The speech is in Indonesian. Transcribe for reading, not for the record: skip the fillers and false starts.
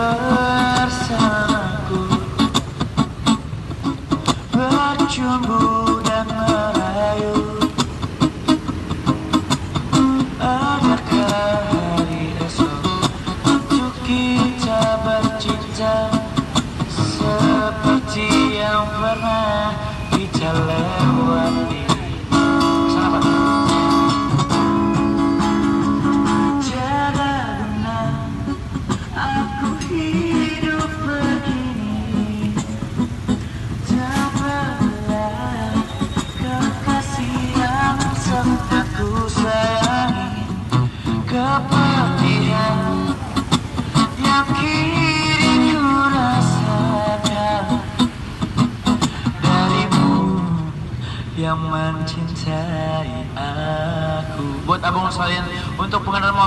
bersamaku, bercumbu dan merayu. Adakah hari esok untuk kita bercinta seperti yang pernah kita lewati? Tiada guna aku hidup begini tanpa kekasih yang sempat ku sayangi, kepedihan yang kini ku rasakan darimu yang mencintai aku. Buat abang sekalian, untuk pengendara motor